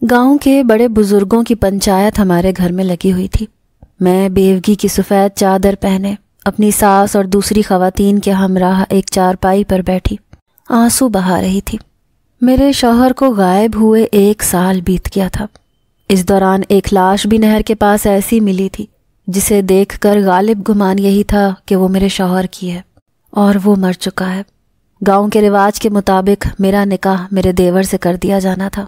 گاؤں کے بڑے بزرگوں کی پنچایت ہمارے گھر میں لگی ہوئی تھی۔ میں بیوگی کی سفید چادر پہنے اپنی ساس اور دوسری خواتین کے ہمراہ ایک چارپائی پر بیٹھی آنسو بہا رہی تھی۔ میرے شوہر کو غائب ہوئے 1 سال بیت گیا تھا۔ اس دوران ایک لاش بھی نہر کے پاس ایسی ملی تھی جسے دیکھ کر غالب گمان یہی تھا کہ وہ میرے شوہر کی ہے اور وہ مر چکا ہے۔ گاؤں کے رواج کے مطابق میرا نکاح میرے دیور سے کر دیا جانا تھا،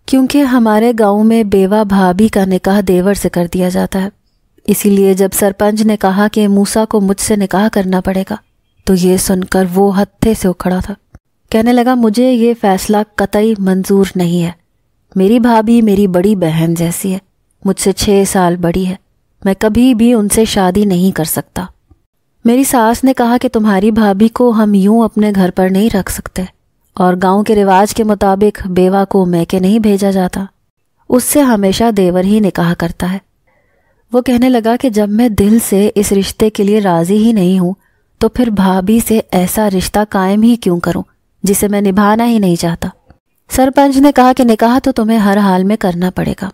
کیونکہ ہمارے گاؤں میں بیوہ بھابھی کا نکاح دیور سے کر دیا جاتا ہے۔ اسی لیے جب سرپنچ نے کہا کہ موسیٰ کو مجھ سے نکاح کرنا پڑے گا تو یہ سن کر وہ ہتھے سے اکھڑا تھا۔ کہنے لگا مجھے یہ فیصلہ قطعی منظور نہیں ہے۔ میری بھابھی میری بڑی بہن جیسی ہے، مجھ سے 6 سال بڑی ہے، میں کبھی بھی ان سے شادی نہیں کر سکتا۔ میری ساس نے کہا کہ تمہاری بھابھی کو ہم یوں اپنے گھر پر نہیں رکھ سکتے، اور گاؤں کے رواج کے مطابق بیوہ کو میکے نہیں بھیجا جاتا، اس سے ہمیشہ دیور ہی نکاح کرتا ہے۔ وہ کہنے لگا کہ جب میں دل سے اس رشتے کے لیے راضی ہی نہیں ہوں تو پھر بھابھی سے ایسا رشتہ قائم ہی کیوں کروں جسے میں نبھانا ہی نہیں چاہتا۔ سرپنچ نے کہا کہ نکاح تو تمہیں ہر حال میں کرنا پڑے گا،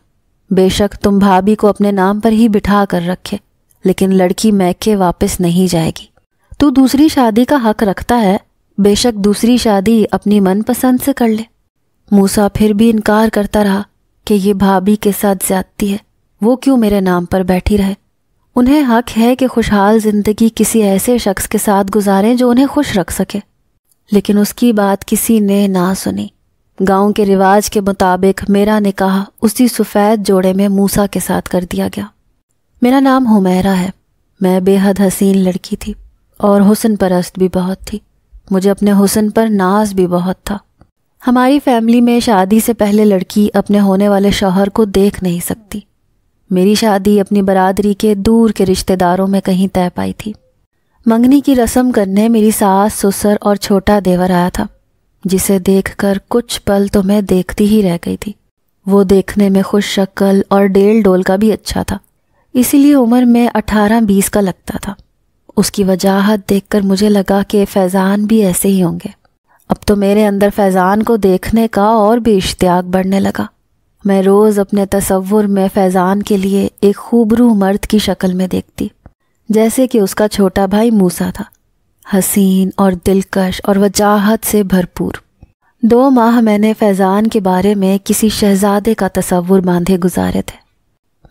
بے شک تم بھابھی کو اپنے نام پر ہی بٹھا کر رکھے، لیکن لڑکی میکے واپس نہیں جائے گی۔ تو دوسری شادی کا حق رکھتا ہے، بے شک دوسری شادی اپنی من پسند سے کر لے۔ موسیٰ پھر بھی انکار کرتا رہا کہ یہ بھابھی کے ساتھ زیادتی ہے، وہ کیوں میرے نام پر بیٹھی رہے۔ انہیں حق ہے کہ خوشحال زندگی کسی ایسے شخص کے ساتھ گزاریں جو انہیں خوش رکھ سکے، لیکن اس کی بات کسی نے نہ سنی۔ گاؤں کے رواج کے مطابق میرا نکاح اسی سفید جوڑے میں موسیٰ کے ساتھ کر دیا گیا۔ میرا نام حمیرہ ہے، میں بے حد حسین لڑکی تھی اور حسن پرست بھی بہت تھی، مجھے اپنے حسن پر ناز بھی بہت تھا۔ ہماری فیملی میں شادی سے پہلے لڑکی اپنے ہونے والے شوہر کو دیکھ نہیں سکتی۔ میری شادی اپنی برادری کے دور کے رشتہ داروں میں کہیں طے پائی تھی۔ منگنی کی رسم کرنے میری ساس، سسر اور چھوٹا دیور آیا تھا، جسے دیکھ کر کچھ پل تو میں دیکھتی ہی رہ گئی تھی۔ وہ دیکھنے میں خوش شکل اور ڈیل ڈول کا بھی اچھا تھا، اسی لیے عمر میں 18-20 کا لگتا تھا۔ اس کی وجاہت دیکھ کر مجھے لگا کہ فیضان بھی ایسے ہی ہوں گے۔ اب تو میرے اندر فیضان کو دیکھنے کا اور بھی اشتیاق بڑھنے لگا۔ میں روز اپنے تصور میں فیضان کے لیے ایک خوبرو مرد کی شکل میں دیکھتی، جیسے کہ اس کا چھوٹا بھائی موسیٰ تھا، حسین اور دلکش اور وجاہت سے بھرپور۔ 2 ماہ میں نے فیضان کے بارے میں کسی شہزادے کا تصور باندھے گزارے تھے۔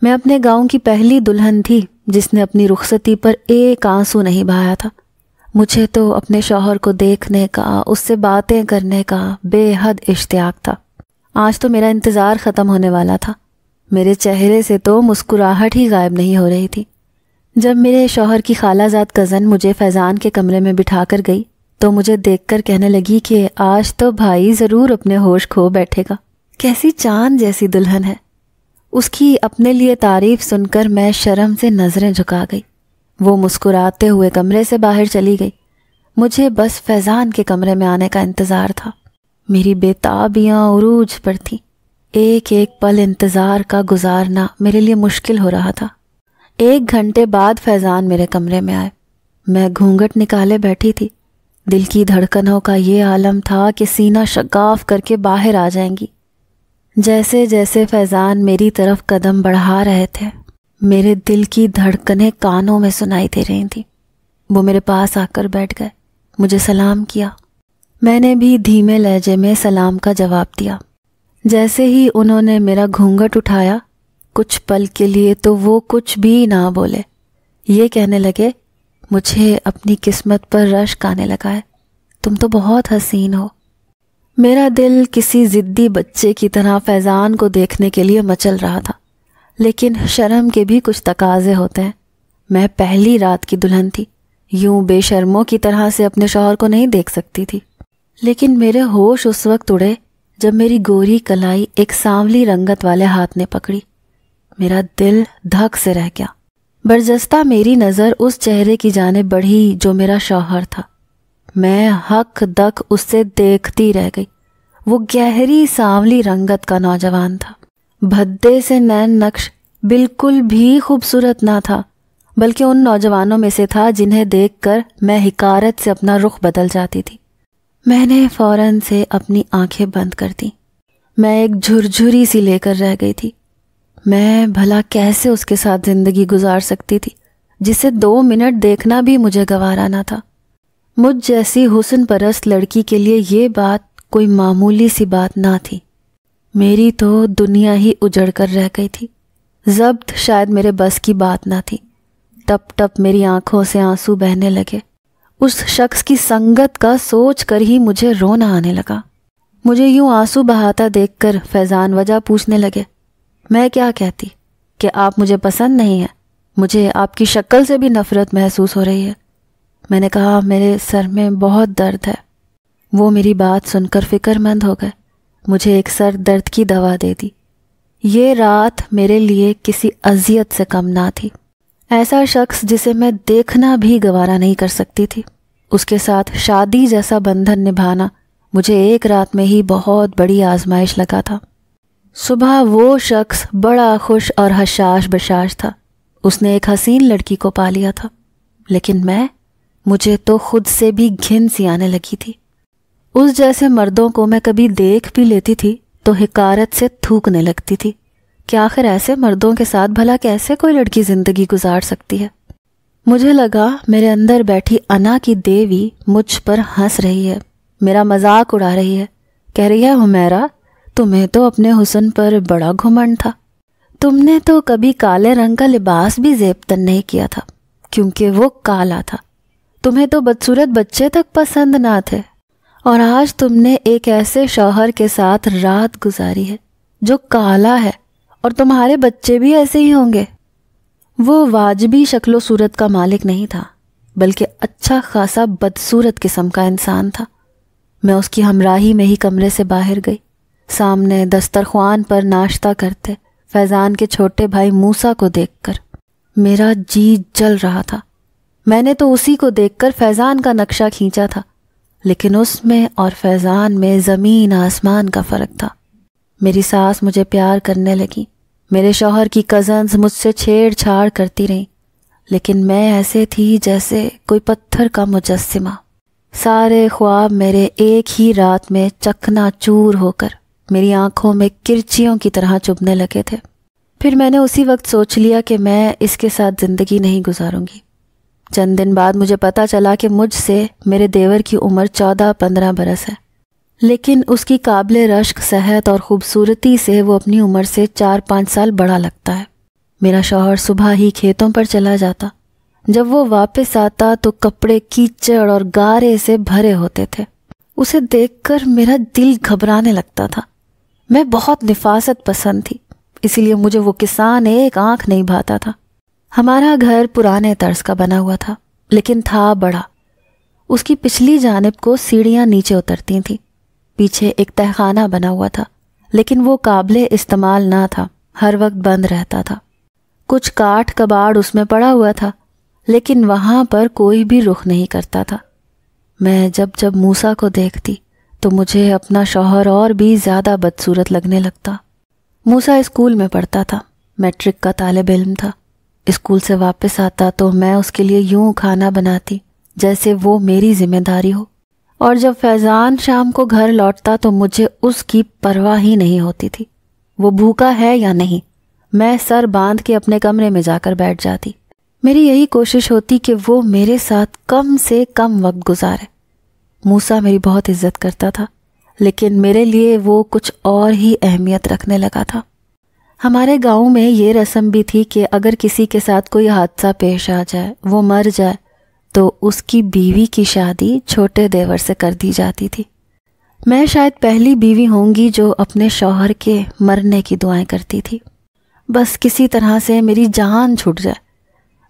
میں اپنے گاؤں کی پہلی دلہن تھی جس نے اپنی رخصتی پر ایک آنسو نہیں بہایا تھا۔ مجھے تو اپنے شوہر کو دیکھنے کا، اس سے باتیں کرنے کا بے حد اشتیاق تھا۔ آج تو میرا انتظار ختم ہونے والا تھا، میرے چہرے سے تو مسکراہٹ ہی غائب نہیں ہو رہی تھی۔ جب میرے شوہر کی خالہ زاد کزن مجھے فیضان کے کمرے میں بٹھا کر گئی تو مجھے دیکھ کر کہنے لگی کہ آج تو بھائی ضرور اپنے ہوش کھو بیٹھے گا، کیسی چاند جیسی دلہن ہے۔ اس کی اپنے لیے تعریف سن کر میں شرم سے نظریں جھکا گئی۔ وہ مسکراتے ہوئے کمرے سے باہر چلی گئی۔ مجھے بس فیضان کے کمرے میں آنے کا انتظار تھا۔ میری بےتابیاں عروج پر تھیں۔ ایک ایک پل انتظار کا گزارنا میرے لیے مشکل ہو رہا تھا۔ 1 گھنٹے بعد فیضان میرے کمرے میں آئے۔ میں گھونگھٹ نکالے بیٹھی تھی۔ دل کی دھڑکنوں کا یہ عالم تھا کہ سینہ شگاف کر کے باہر آ جائیں گی۔ جیسے جیسے فیضان میری طرف قدم بڑھا رہے تھے، میرے دل کی دھڑکنیں کانوں میں سنائی دے رہی تھیں۔ وہ میرے پاس آ کر بیٹھ گئے، مجھے سلام کیا۔ میں نے بھی دھیمے لہجے میں سلام کا جواب دیا۔ جیسے ہی انہوں نے میرا گھونگھٹ اٹھایا، کچھ پل کے لیے تو وہ کچھ بھی نہ بولے۔ یہ کہنے لگے، مجھے اپنی قسمت پر رشک آنے لگا ہے، تم تو بہت حسین ہو۔ میرا دل کسی ضدی بچے کی طرح فیضان کو دیکھنے کے لیے مچل رہا تھا، لیکن شرم کے بھی کچھ تقاضے ہوتے ہیں۔ میں پہلی رات کی دلہن تھی، یوں بے شرموں کی طرح سے اپنے شوہر کو نہیں دیکھ سکتی تھی۔ لیکن میرے ہوش اس وقت اڑے جب میری گوری کلائی ایک سانولی رنگت والے ہاتھ نے پکڑی۔ میرا دل دھک سے رہ گیا۔ برجستہ میری نظر اس چہرے کی جانب بڑھی جو میرا شوہر تھا۔ میں ہک دک اس سے دیکھتی رہ گئی۔ وہ گہری سانولی رنگت کا نوجوان تھا، بھدے سے نین نقش، بالکل بھی خوبصورت نہ تھا، بلکہ ان نوجوانوں میں سے تھا جنہیں دیکھ کر میں حقارت سے اپنا رخ بدل جاتی تھی۔ میں نے فوراً سے اپنی آنکھیں بند کر دیں۔ میں ایک جھرجھری سی لے کر رہ گئی تھی۔ میں بھلا کیسے اس کے ساتھ زندگی گزار سکتی تھی جسے 2 منٹ دیکھنا بھی مجھے گوارا نہ تھا۔ مجھ جیسی حسن پرست لڑکی کے لیے یہ بات کوئی معمولی سی بات نہ تھی۔ میری تو دنیا ہی اجڑ کر رہ گئی تھی۔ ضبط شاید میرے بس کی بات نہ تھی۔ ٹپ ٹپ میری آنکھوں سے آنسو بہنے لگے۔ اس شخص کی سنگت کا سوچ کر ہی مجھے رونا آنے لگا۔ مجھے یوں آنسو بہاتا دیکھ کر فیضان وجہ پوچھنے لگے۔ میں کیا کہتی کہ آپ مجھے پسند نہیں ہیں، مجھے آپ کی شکل سے بھی نفرت محسوس ہو رہی ہے۔ میں نے کہا میرے سر میں بہت درد ہے۔ وہ میری بات سن کر فکر مند ہو گئے، مجھے ایک سر درد کی دوا دے دی۔ یہ رات میرے لیے کسی اذیت سے کم نہ تھی۔ ایسا شخص جسے میں دیکھنا بھی گوارا نہیں کر سکتی تھی، اس کے ساتھ شادی جیسا بندھن نبھانا مجھے ایک رات میں ہی بہت بڑی آزمائش لگا تھا۔ صبح وہ شخص بڑا خوش اور حشاش بشاش تھا۔ اس نے ایک حسین لڑکی کو پا لیا تھا، لیکن مجھے تو خود سے بھی گھن سی آنے لگی تھی۔ اس جیسے مردوں کو میں کبھی دیکھ بھی لیتی تھی تو حقارت سے تھوکنے لگتی تھی کہ آخر ایسے مردوں کے ساتھ بھلا کیسے کوئی لڑکی زندگی گزار سکتی ہے۔ مجھے لگا میرے اندر بیٹھی انا کی دیوی مجھ پر ہنس رہی ہے، میرا مذاق اڑا رہی ہے، کہہ رہی ہے حمیرہ تمہیں تو اپنے حسن پر بڑا گھمنڈ تھا، تم نے تو کبھی کالے رنگ کا لباس بھی زیب تن نہیں کیا تھا کیونکہ وہ کالا تھا، تمہیں تو بدصورت بچے تک پسند نہ تھے، اور آج تم نے ایک ایسے شوہر کے ساتھ رات گزاری ہے جو کالا ہے اور تمہارے بچے بھی ایسے ہی ہوں گے۔ وہ واجبی شکل و صورت کا مالک نہیں تھا بلکہ اچھا خاصا بدصورت قسم کا انسان تھا۔ میں اس کی ہمراہی میں ہی کمرے سے باہر گئی۔ سامنے دسترخوان پر ناشتہ کرتے فیضان کے چھوٹے بھائی موسیٰ کو دیکھ کر میرا جی جل رہا تھا۔ میں نے تو اسی کو دیکھ کر فیضان کا نقشہ کھینچا تھا، لیکن اس میں اور فیضان میں زمین آسمان کا فرق تھا۔ میری ساس مجھے پیار کرنے لگی، میرے شوہر کی کزنز مجھ سے چھیڑ چھاڑ کرتی رہیں، لیکن میں ایسے تھی جیسے کوئی پتھر کا مجسمہ۔ سارے خواب میرے ایک ہی رات میں چکنا چور ہو کر میری آنکھوں میں کرچیوں کی طرح چبھنے لگے تھے۔ پھر میں نے اسی وقت سوچ لیا کہ میں اس کے ساتھ زندگی نہیں گزاروں گی۔ چند دن بعد مجھے پتا چلا کہ مجھ سے میرے دیور کی عمر 14-15 برس ہے، لیکن اس کی قابل رشک صحت اور خوبصورتی سے وہ اپنی عمر سے 4-5 سال بڑا لگتا ہے۔ میرا شوہر صبح ہی کھیتوں پر چلا جاتا، جب وہ واپس آتا تو کپڑے کیچڑ اور گارے سے بھرے ہوتے تھے۔ اسے دیکھ کر میرا دل گھبرانے لگتا تھا۔ میں بہت نفاست پسند تھی، اسی لیے مجھے وہ کسان ایک آنکھ نہیں بھاتا تھا۔ ہمارا گھر پرانے طرز کا بنا ہوا تھا، لیکن تھا بڑا۔ اس کی پچھلی جانب کو سیڑھیاں نیچے اترتی تھیں۔ پیچھے ایک تہخانہ بنا ہوا تھا، لیکن وہ قابل استعمال نہ تھا، ہر وقت بند رہتا تھا۔ کچھ کاٹھ کباڑ اس میں پڑا ہوا تھا، لیکن وہاں پر کوئی بھی رخ نہیں کرتا تھا۔ میں جب موسیٰ کو دیکھتی تو مجھے اپنا شوہر اور بھی زیادہ بدصورت لگنے لگتا۔ موسیٰ اسکول میں پڑھتا تھا، میٹرک کا طالب علم تھا۔ اسکول سے واپس آتا تو میں اس کے لیے یوں کھانا بناتی جیسے وہ میری ذمہ داری ہو، اور جب فیضان شام کو گھر لوٹتا تو مجھے اس کی پرواہ ہی نہیں ہوتی تھی۔ وہ بھوکا ہے یا نہیں، میں سر باندھ کے اپنے کمرے میں جا کر بیٹھ جاتی۔ میری یہی کوشش ہوتی کہ وہ میرے ساتھ کم سے کم وقت گزارے۔ موسیٰ میری بہت عزت کرتا تھا، لیکن میرے لیے وہ کچھ اور ہی اہمیت رکھنے لگا تھا۔ ہمارے گاؤں میں یہ رسم بھی تھی کہ اگر کسی کے ساتھ کوئی حادثہ پیش آ جائے، وہ مر جائے، تو اس کی بیوی کی شادی چھوٹے دیور سے کر دی جاتی تھی۔ میں شاید پہلی بیوی ہوں گی جو اپنے شوہر کے مرنے کی دعائیں کرتی تھی۔ بس کسی طرح سے میری جان چھوٹ جائے۔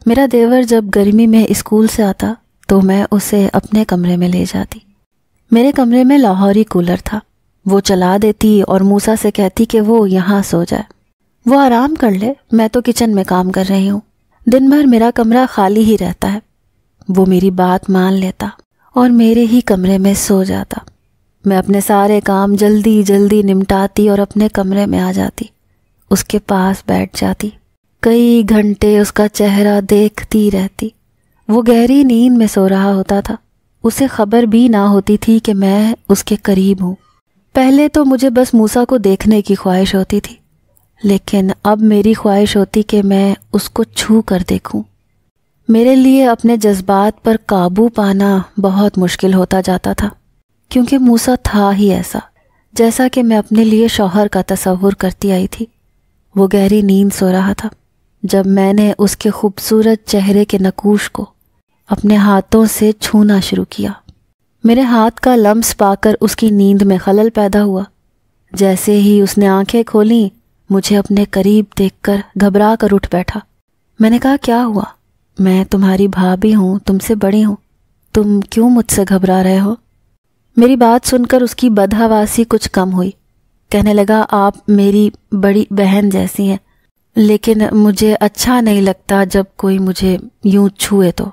میرا دیور جب گرمی میں اسکول سے آتا تو میں اسے اپنے کمرے میں لے جاتی۔ میرے کمرے میں لاہوری کولر تھا، وہ چلا دیتی اور موسیٰ سے کہتی کہ وہ یہاں سو جائے، وہ آرام کر لے، میں تو کچن میں کام کر رہی ہوں۔ دن بھر میرا کمرہ خالی ہی رہتا ہے۔ وہ میری بات مان لیتا اور میرے ہی کمرے میں سو جاتا۔ میں اپنے سارے کام جلدی جلدی نمٹاتی اور اپنے کمرے میں آ جاتی، اس کے پاس بیٹھ جاتی، کئی گھنٹے اس کا چہرہ دیکھتی رہتی۔ وہ گہری نیند میں سو رہا ہوتا تھا، اسے خبر بھی نہ ہوتی تھی کہ میں اس کے قریب ہوں۔ پہلے تو مجھے بس موسیٰ کو دیکھنے کی خواہش ہوتی تھی، لیکن اب میری خواہش ہوتی کہ میں اس کو چھو کر دیکھوں۔ میرے لیے اپنے جذبات پر قابو پانا بہت مشکل ہوتا جاتا تھا، کیونکہ موسیٰ تھا ہی ایسا جیسا کہ میں اپنے لیے شوہر کا تصور کرتی آئی تھی۔ وہ گہری نیند سو رہا تھا جب میں نے اس کے خوبصورت چہرے کے نقوش کو اپنے ہاتھوں سے چھونا شروع کیا۔ میرے ہاتھ کا لمس پا کر اس کی نیند میں خلل پیدا ہوا۔ جیسے ہی اس نے آنکھیں کھولیں، مجھے اپنے قریب دیکھ کر گھبرا کر اٹھ بیٹھا۔ میں نے کہا، کیا ہوا؟ میں تمہاری بھابھی ہوں، تم سے بڑی ہوں، تم کیوں مجھ سے گھبرا رہے ہو؟ میری بات سن کر اس کی بدحواسی کچھ کم ہوئی۔ کہنے لگا، آپ میری بڑی بہن جیسی ہیں، لیکن مجھے اچھا نہیں لگتا جب کوئی مجھے یوں چھوئے تو۔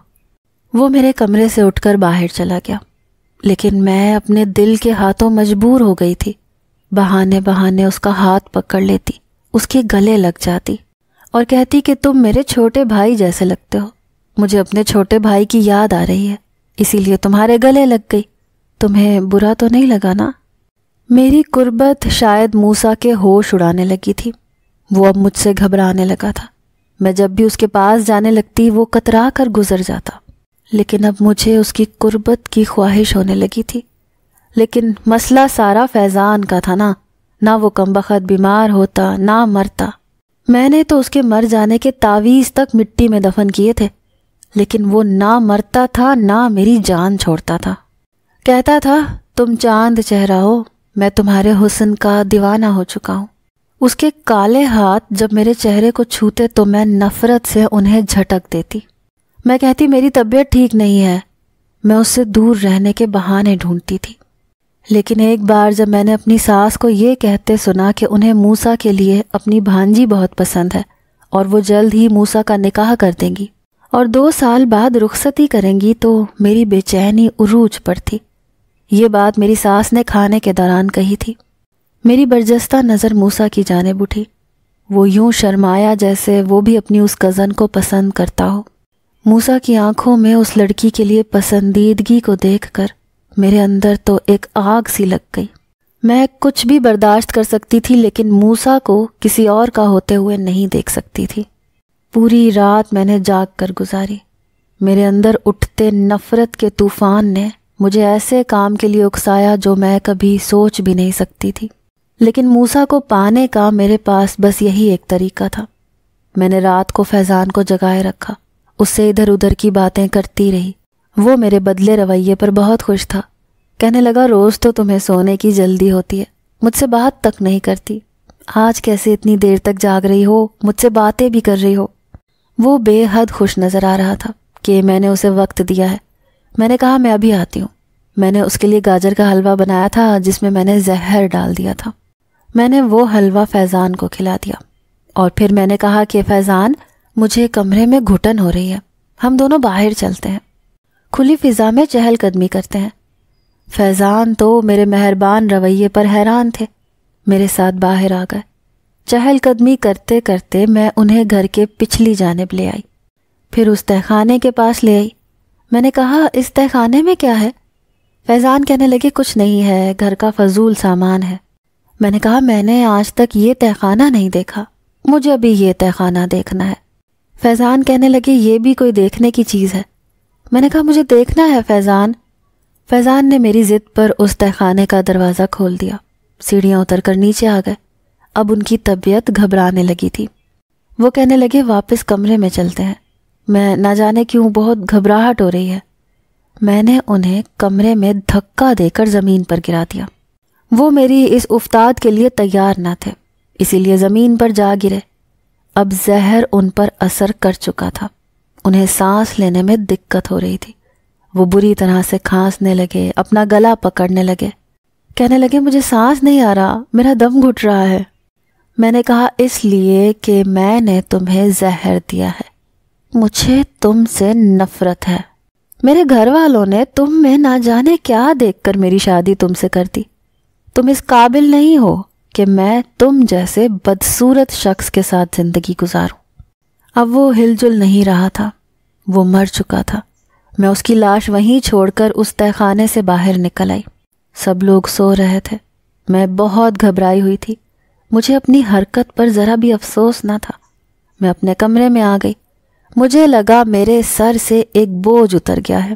وہ میرے کمرے سے اٹھ کر باہر چلا گیا، لیکن میں اپنے دل کے ہاتھوں مجبور ہو گئی تھی۔ بہانے بہانے اس کا ہاتھ پکڑ لیتی، اس کے گلے لگ جاتی اور کہتی کہ تم میرے چھوٹے بھائی جیسے لگتے ہو۔ مجھے اپنے چھوٹے بھائی کی یاد آ رہی ہے، اسی لیے تمہارے گلے لگ گئی۔ تمہیں برا تو نہیں لگا نا؟ میری قربت شاید موسیٰ کے ہوش اڑانے لگی تھی۔ وہ اب مجھ سے گھبرانے لگا تھا۔ میں جب بھی اس کے پاس جانے لگتی وہ کترا کر گزر جاتا، لیکن اب مجھے اس کی قربت کی خواہش ہونے لگی تھی۔ لیکن مسئلہ سارا فیضان کا تھا نا، نہ وہ کمبخت بیمار ہوتا نہ مرتا۔ میں نے تو اس کے مر جانے کے تعویذ تک مٹی میں دفن کیے تھے، لیکن وہ نہ مرتا تھا نہ میری جان چھوڑتا تھا۔ کہتا تھا، تم چاند چہرہ ہو، میں تمہارے حسن کا دیوانہ ہو چکا ہوں۔ اس کے کالے ہاتھ جب میرے چہرے کو چھوتے تو میں نفرت سے انہیں جھٹک دیتی۔ میں کہتی میری طبیعت ٹھیک نہیں ہے۔ میں اس سے دور رہنے کے بہانے ڈھونڈتی تھی، لیکن ایک بار جب میں نے اپنی ساس کو یہ کہتے سنا کہ انہیں موسیٰ کے لیے اپنی بھانجی بہت پسند ہے اور وہ جلد ہی موسیٰ کا نکاح کر دیں گی اور 2 سال بعد رخصتی کریں گی، تو میری بے چینی عروج پر تھی۔ یہ بات میری ساس نے کھانے کے دوران کہی تھی۔ میری برجستہ نظر موسیٰ کی جانب اٹھی۔ وہ یوں شرمایا جیسے وہ بھی اپنی اس کزن کو پسند کرتا ہو۔ موسیٰ کی آنکھوں میں اس لڑکی کے لیے پسندیدگی کو دیکھ کر میرے اندر تو ایک آگ سی لگ گئی۔ میں کچھ بھی برداشت کر سکتی تھی، لیکن موسیٰ کو کسی اور کا ہوتے ہوئے نہیں دیکھ سکتی تھی۔ پوری رات میں نے جاگ کر گزاری۔ میرے اندر اٹھتے نفرت کے طوفان نے مجھے ایسے کام کے لیے اکسایا جو میں کبھی سوچ بھی نہیں سکتی تھی، لیکن موسیٰ کو پانے کا میرے پاس بس یہی ایک طریقہ تھا۔ میں نے رات کو فیضان کو جگائے رکھا، اس سے ادھر ادھر کی باتیں کرتی رہی۔ وہ میرے بدلے رویے پر بہت خوش تھا۔ کہنے لگا، روز تو تمہیں سونے کی جلدی ہوتی ہے، مجھ سے بات تک نہیں کرتی، آج کیسے اتنی دیر تک جاگ رہی ہو، مجھ سے باتیں بھی کر رہی ہو۔ وہ بے حد خوش نظر آ رہا تھا کہ میں نے اسے وقت دیا ہے۔ میں نے کہا، میں ابھی آتی ہوں۔ میں نے اس کے لیے گاجر کا حلوہ بنایا تھا جس میں میں نے زہر ڈال دیا تھا۔ میں نے وہ حلوہ فیضان کو کھلا دیا اور پھر میں نے کہا کہ فیضان، مجھے کمرے میں گھٹن ہو رہی ہے، ہم دونوں باہر چلتے ہیں، کھلی فضا میں چہل قدمی کرتے ہیں۔ فیضان تو میرے مہربان رویے پر حیران تھے، میرے ساتھ باہر آ گئے۔ چہل قدمی کرتے کرتے میں انہیں گھر کے پچھلی جانب لے آئی، پھر اس تہخانے کے پاس لے آئی۔ میں نے کہا، اس تہخانے میں کیا ہے؟ فیضان کہنے لگے، کچھ نہیں ہے، گھر کا فضول سامان ہے۔ میں نے کہا، میں نے آج تک یہ تہخانہ نہیں دیکھا، مجھے ابھی یہ تہخانہ دیکھنا ہے۔ فیضان کہنے لگے، یہ بھی کوئی دیکھنے کی چیز ہے؟ میں نے کہا، مجھے دیکھنا ہے فیضان۔ فیضان نے میری ضد پر اس تہخانے کا دروازہ کھول دیا۔ سیڑھیاں اتر کر نیچے آ گئے۔ اب ان کی طبیعت گھبرانے لگی تھی۔ وہ کہنے لگے، واپس کمرے میں چلتے ہیں، میں نہ جانے کیوں بہت گھبراہٹ ہو رہی ہے۔ میں نے انہیں کمرے میں دھکا دے کر زمین پر گرا دیا۔ وہ میری اس افتاد کے لیے تیار نہ تھے، اسی لیے زمین پر جا گرے۔ اب زہر ان پر اثر کر چکا تھا، انہیں سانس لینے میں دقت ہو رہی تھی۔ وہ بری طرح سے کھانسنے لگے، اپنا گلا پکڑنے لگے، کہنے لگے، مجھے سانس نہیں آ رہا، میرا دم گھٹ رہا ہے۔ میں نے کہا، اس لیے کہ میں نے تمہیں زہر دیا ہے، مجھے تم سے نفرت ہے۔ میرے گھر والوں نے تم میں نہ جانے کیا دیکھ کر میری شادی تم سے کر دی۔ تم اس قابل نہیں ہو کہ میں تم جیسے بدصورت شخص کے ساتھ زندگی گزاروں۔ اب وہ ہل جل نہیں رہا تھا، وہ مر چکا تھا۔ میں اس کی لاش وہیں چھوڑ کر اس تہخانے سے باہر نکل آئی۔ سب لوگ سو رہے تھے، میں بہت گھبرائی ہوئی تھی، مجھے اپنی حرکت پر ذرا بھی افسوس نہ تھا۔ میں اپنے کمرے میں آ گئی، مجھے لگا میرے سر سے ایک بوجھ اتر گیا ہے۔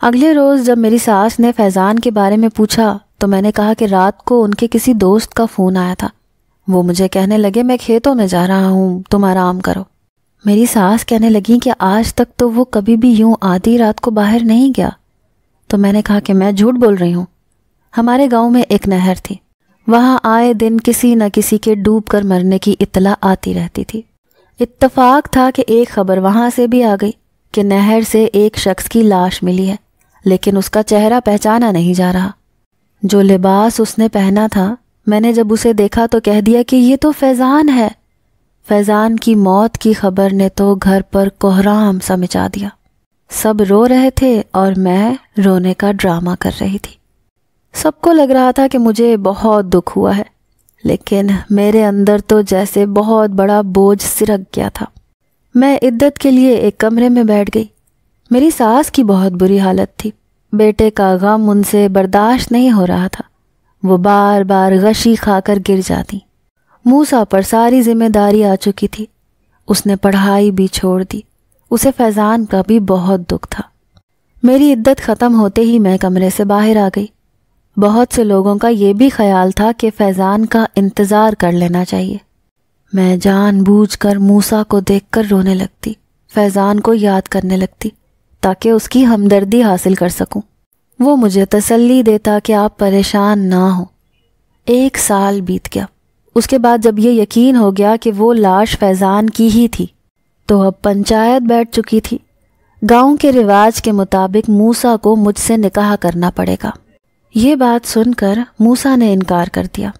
اگلے روز جب میری ساس نے فیضان کے بارے میں پوچھا تو میں نے کہا کہ رات کو ان کے کسی دوست کا فون آیا تھا، وہ مجھے کہنے لگے میں کھیتوں میں جا رہا ہوں، تم آرام کرو۔ میری ساس کہنے لگیں کہ آج تک تو وہ کبھی بھی یوں آدھی رات کو باہر نہیں گیا۔ تو میں نے کہا کہ میں جھوٹ بول رہی ہوں۔ ہمارے گاؤں میں ایک نہر تھی، وہاں آئے دن کسی نہ کسی کے ڈوب کر مرنے کی اطلاع آتی رہتی تھی۔ اتفاق تھا کہ ایک خبر وہاں سے بھی آ گئی کہ نہر سے ایک شخص کی لاش ملی ہے، لیکن اس کا چہرہ پہچانا نہیں جا رہا۔ جو لباس اس نے پہنا تھا، میں نے جب اسے دیکھا تو کہہ دیا کہ یہ تو فیضان ہے۔ فیضان کی موت کی خبر نے تو گھر پر کوہرام سا مچا دیا۔ سب رو رہے تھے اور میں رونے کا ڈرامہ کر رہی تھی۔ سب کو لگ رہا تھا کہ مجھے بہت دکھ ہوا ہے، لیکن میرے اندر تو جیسے بہت بڑا بوجھ سرک گیا تھا۔ میں عدت کے لیے ایک کمرے میں بیٹھ گئی۔ میری ساس کی بہت بری حالت تھی، بیٹے کا غم ان سے برداشت نہیں ہو رہا تھا، وہ بار بار غشی کھا کر گر جاتی۔ موسیٰ پر ساری ذمہ داری آ چکی تھی، اس نے پڑھائی بھی چھوڑ دی، اسے فیضان کا بھی بہت دکھ تھا۔ میری عدت ختم ہوتے ہی میں کمرے سے باہر آ گئی۔ بہت سے لوگوں کا یہ بھی خیال تھا کہ فیضان کا انتظار کر لینا چاہیے۔ میں جان بوجھ کر موسیٰ کو دیکھ کر رونے لگتی، فیضان کو یاد کرنے لگتی تاکہ اس کی ہمدردی حاصل کر سکوں۔ وہ مجھے تسلی دیتا کہ آپ پریشان نہ ہوں۔ 1 سال بیت گیا۔ اس کے بعد جب یہ یقین ہو گیا کہ وہ لاش فیضان کی ہی تھی تو اب پنچایت بیٹھ چکی تھی۔ گاؤں کے رواج کے مطابق موسیٰ کو مجھ سے نکاح کرنا پڑے گا۔ یہ بات سن کر موسیٰ نے انکار کر دیا،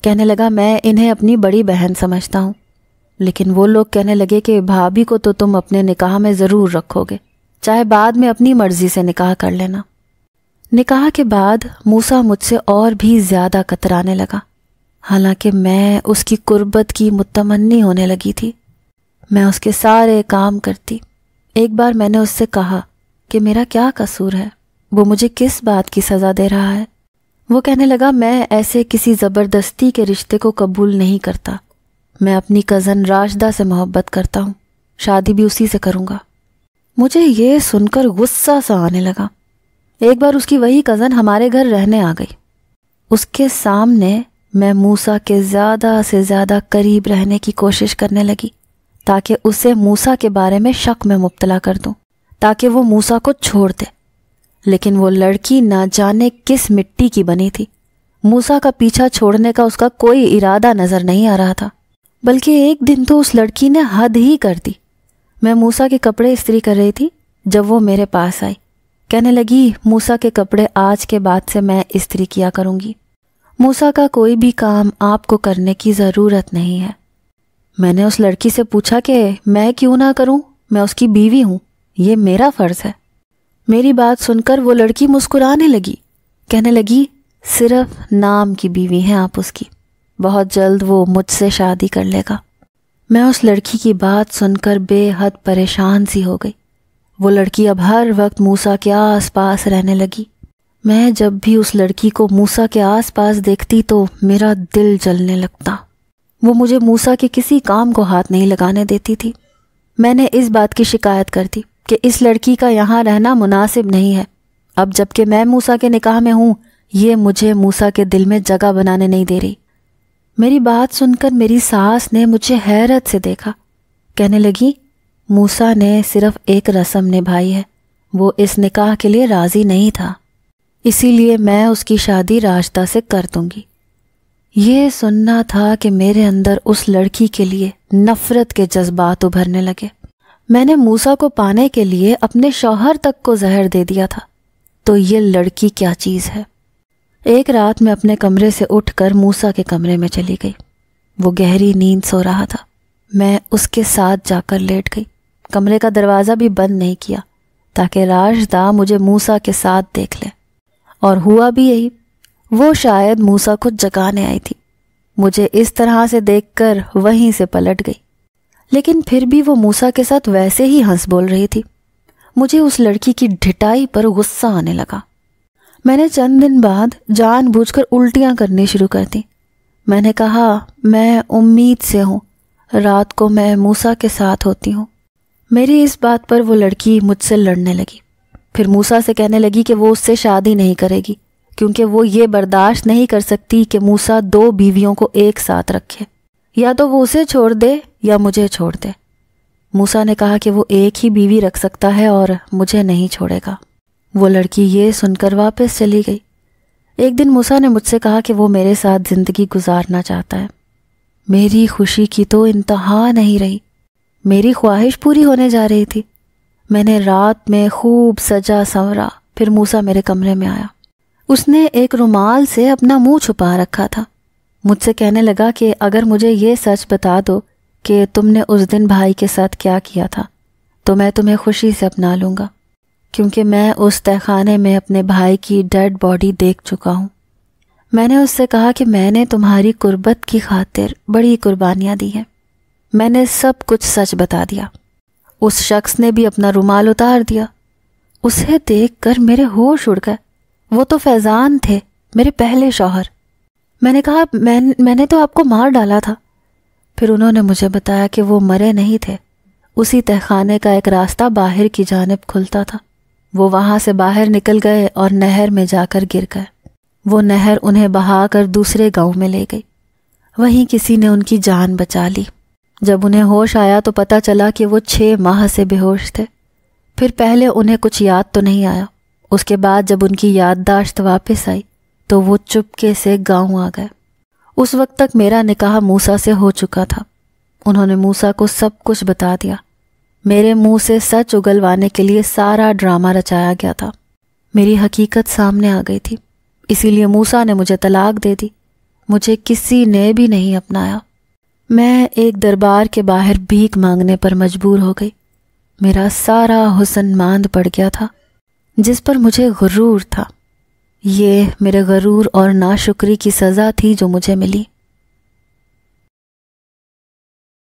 کہنے لگا میں انہیں اپنی بڑی بہن سمجھتا ہوں، لیکن وہ لوگ کہنے لگے کہ بھابھی کو تو تم اپنے نکاح میں ضرور رکھو گے، چاہے بعد میں اپنی مرضی سے نکاح کر لینا۔ نکاح کے بعد موسیٰ مجھ سے اور بھی زیادہ کترانے لگا، حالانکہ میں اس کی قربت کی متمنی ہونے لگی تھی۔ میں اس کے سارے کام کرتی۔ ایک بار میں نے اس سے کہا کہ میرا کیا قصور ہے، وہ مجھے کس بات کی سزا دے رہا ہے؟ وہ کہنے لگا میں ایسے کسی زبردستی کے رشتے کو قبول نہیں کرتا، میں اپنی کزن راشدہ سے محبت کرتا ہوں، شادی بھی اسی سے کروں گا۔ مجھے یہ سن کر غصہ سا آنے لگا۔ ایک بار اس کی وہی کزن ہمارے گھر رہنے آ گئی۔ اس کے سامنے میں موسیٰ کے زیادہ سے زیادہ قریب رہنے کی کوشش کرنے لگی تاکہ اسے موسیٰ کے بارے میں شک میں مبتلا کر دوں، تاکہ وہ موسیٰ کو چھوڑ دے۔ لیکن وہ لڑکی نہ جانے کس مٹی کی بنی تھی، موسیٰ کا پیچھا چھوڑنے کا اس کا کوئی ارادہ نظر نہیں آ رہا تھا، بلکہ ایک دن تو اس لڑکی نے حد ہی کر دی۔ میں موسیٰ کے کپڑے استری کر رہی تھی جب وہ میرے پاس آئی، کہنے لگی موسیٰ کے کپڑے آج کے بعد سے میں استری کیا کروں گی، موسیٰ کا کوئی بھی کام آپ کو کرنے کی ضرورت نہیں ہے۔ میں نے اس لڑکی سے پوچھا کہ میں کیوں نہ کروں، میں اس کی بیوی ہوں، یہ میرا فرض ہے۔ میری بات سن کر وہ لڑکی مسکرانے لگی، کہنے لگی صرف نام کی بیوی ہیں آپ اس کی، بہت جلد وہ مجھ سے شادی کر لے گا۔ میں اس لڑکی کی بات سن کر بے حد پریشان سی ہو گئی۔ وہ لڑکی اب ہر وقت موسیٰ کے آس پاس رہنے لگی۔ میں جب بھی اس لڑکی کو موسیٰ کے آس پاس دیکھتی تو میرا دل جلنے لگتا۔ وہ مجھے موسیٰ کے کسی کام کو ہاتھ نہیں لگانے دیتی تھی۔ میں نے اس بات کی شکایت کر دی کہ اس لڑکی کا یہاں رہنا مناسب نہیں ہے۔ اب جب کہ میں موسیٰ کے نکاح میں ہوں، یہ مجھے موسیٰ کے دل میں جگہ بنانے نہیں دے رہی۔ میری بات سن کر میری ساس نے مجھے حیرت سے دیکھا، کہنے لگی موسیٰ نے صرف ایک رسم نبھائی ہے، وہ اس نکاح کے لیے راضی نہیں تھا، اسی لیے میں اس کی شادی راشدہ سے کر دوں گی۔ یہ سننا تھا کہ میرے اندر اس لڑکی کے لیے نفرت کے جذبات ابھرنے لگے۔ میں نے موسیٰ کو پانے کے لیے اپنے شوہر تک کو زہر دے دیا تھا، تو یہ لڑکی کیا چیز ہے؟ ایک رات میں اپنے کمرے سے اٹھ کر موسیٰ کے کمرے میں چلی گئی۔ وہ گہری نیند سو رہا تھا، میں اس کے ساتھ جا کر لیٹ گئی، کمرے کا دروازہ بھی بند نہیں کیا تاکہ راشدہ مجھے موسیٰ کے ساتھ دیکھ لے۔ اور ہوا بھی یہی، وہ شاید موسیٰ کو جگانے آئی تھی۔ مجھے اس طرح سے دیکھ کر وہیں سے پلٹ گئی، لیکن پھر بھی وہ موسیٰ کے ساتھ ویسے ہی ہنس بول رہی تھی۔ مجھے اس لڑکی کی ڈھٹائی پر غصہ آنے لگا۔ میں نے چند دن بعد جان بوجھ کر الٹیاں کرنی شروع کر دی۔ میں نے کہا میں امید سے ہوں، رات کو میں موسیٰ کے ساتھ ہوتی ہوں۔ میری اس بات پر وہ لڑکی مجھ سے لڑنے لگی، پھر موسیٰ سے کہنے لگی کہ وہ اس سے شادی نہیں کرے گی کیونکہ وہ یہ برداشت نہیں کر سکتی کہ موسیٰ 2 بیویوں کو ایک ساتھ رکھے، یا تو وہ اسے چھوڑ دے یا مجھے چھوڑ دے۔ موسیٰ نے کہا کہ وہ ایک ہی بیوی رکھ سکتا ہے اور مجھے نہیں چھوڑے گا۔ وہ لڑکی یہ سن کر واپس چلی گئی۔ ایک دن موسیٰ نے مجھ سے کہا کہ وہ میرے ساتھ زندگی گزارنا چاہتا ہے۔ میری خوشی کی تو انتہا نہیں رہی، میری خواہش پوری ہونے جا رہی تھی۔ میں نے رات میں خوب سجا سنورا، پھر موسیٰ میرے کمرے میں آیا۔ اس نے ایک رومال سے اپنا منہ چھپا رکھا تھا۔ مجھ سے کہنے لگا کہ اگر مجھے یہ سچ بتا دو کہ تم نے اس دن بھائی کے ساتھ کیا کیا تھا تو میں تمہیں خوشی سے اپنا لوں گا، کیونکہ میں اس تہخانے میں اپنے بھائی کی ڈیڈ باڈی دیکھ چکا ہوں۔ میں نے اس سے کہا کہ میں نے تمہاری قربت کی خاطر بڑی قربانیاں دی ہیں۔ میں نے سب کچھ سچ بتا دیا۔ اس شخص نے بھی اپنا رومال اتار دیا۔ اسے دیکھ کر میرے ہوش اڑ گئے۔ وہ تو فیضان تھے، میرے پہلے شوہر۔ میں نے کہا میں نے تو آپ کو مار ڈالا تھا۔ پھر انہوں نے مجھے بتایا کہ وہ مرے نہیں تھے، اسی تہخانے کا ایک راستہ باہر کی جانب کھلتا تھا۔ وہ وہاں سے باہر نکل گئے اور نہر میں جا کر گر گئے۔ وہ نہر انہیں بہا کر دوسرے گاؤں میں لے گئی۔ وہیں کسی نے ان کی جان بچا لی۔ جب انہیں ہوش آیا تو پتہ چلا کہ وہ 6 ماہ سے بے ہوش تھے۔ پھر پہلے انہیں کچھ یاد تو نہیں آیا، اس کے بعد جب ان کی یادداشت واپس آئی تو وہ چپکے سے گاؤں آ گئے۔ اس وقت تک میرا نکاح موسیٰ سے ہو چکا تھا۔ انہوں نے موسیٰ کو سب کچھ بتا دیا۔ میرے منہ سے سچ اگلوانے کے لیے سارا ڈرامہ رچایا گیا تھا۔ میری حقیقت سامنے آ گئی تھی، اسی لیے موسیٰ نے مجھے طلاق دے دی۔ مجھے کسی نے بھی نہیں اپنایا۔ میں ایک دربار کے باہر بھیک مانگنے پر مجبور ہو گئی۔ میرا سارا حسن ماند پڑ گیا تھا جس پر مجھے غرور تھا۔ یہ میرے غرور اور ناشکری کی سزا تھی جو مجھے ملی۔